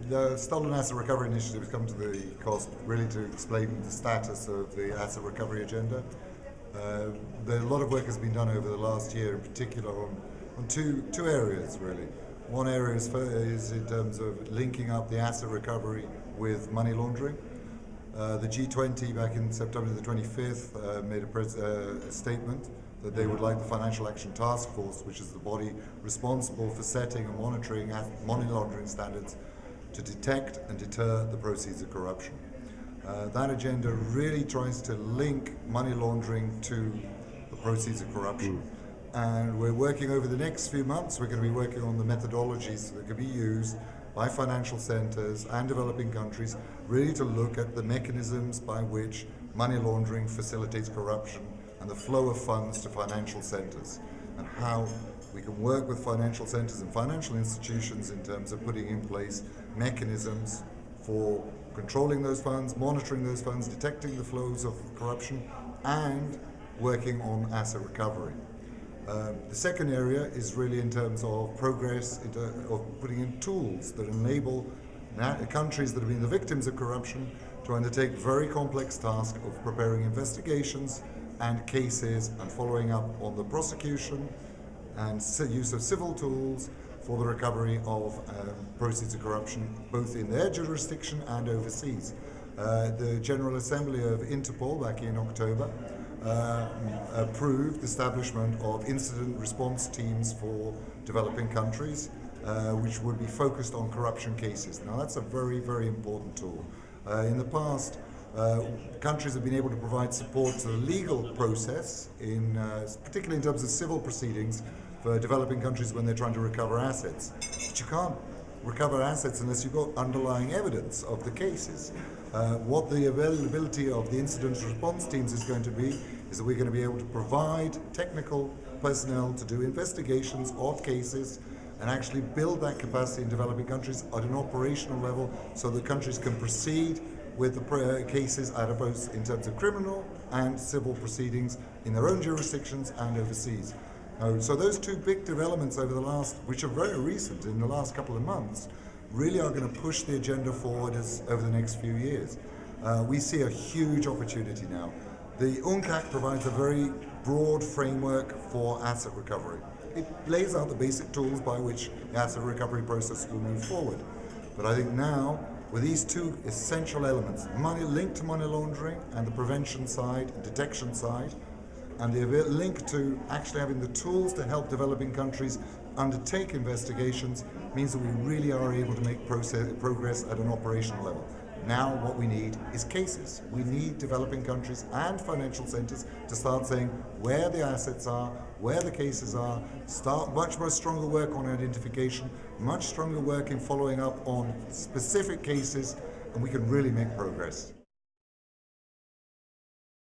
The Stolen Asset Recovery Initiative has come to the cost really to explain the status of the asset recovery agenda. A lot of work has been done over the last year, in particular on two areas really. One area is in terms of linking up the asset recovery with money laundering. The G20 back in September the 25th made a statement that they would like the Financial Action Task Force, which is the body responsible for setting and monitoring money laundering standards, to detect and deter the proceeds of corruption. That agenda really tries to link money laundering to the proceeds of corruption. And we're working over the next few months, we're going to be working on the methodologies that can be used by financial centers and developing countries, really to look at the mechanisms by which money laundering facilitates corruption and the flow of funds to financial centers, and how we can work with financial centers and financial institutions in terms of putting in place mechanisms for controlling those funds, monitoring those funds, detecting the flows of corruption, and working on asset recovery. The second area is really in terms of progress, of putting in tools that enable countries that have been the victims of corruption to undertake very complex tasks of preparing investigations and cases and following up on the prosecution and use of civil tools for the recovery of proceeds of corruption, both in their jurisdiction and overseas. The General Assembly of Interpol back in October approved the establishment of incident response teams for developing countries, which would be focused on corruption cases. Now that's a very, very important tool. In the past, countries have been able to provide support to the legal process, particularly in terms of civil proceedings for developing countries when they're trying to recover assets. But you can't recover assets unless you've got underlying evidence of the cases. What the availability of the incident response teams is going to be is that we're going to be able to provide technical personnel to do investigations of cases and actually build that capacity in developing countries at an operational level so that countries can proceed with the cases both in terms of criminal and civil proceedings in their own jurisdictions and overseas. So those two big developments over the which are very recent, in the last couple of months, really are going to push the agenda forward over the next few years. We see a huge opportunity now. The UNCAC provides a very broad framework for asset recovery. It lays out the basic tools by which the asset recovery process will move forward. But I think now, with these two essential elements, money linked to money laundering and the prevention side and detection side, and the link to actually having the tools to help developing countries undertake investigations, means that we really are able to make progress at an operational level. Now what we need is cases. We need developing countries and financial centers to start saying where the assets are, where the cases are, start much more stronger work on identification, much stronger work in following up on specific cases, and we can really make progress.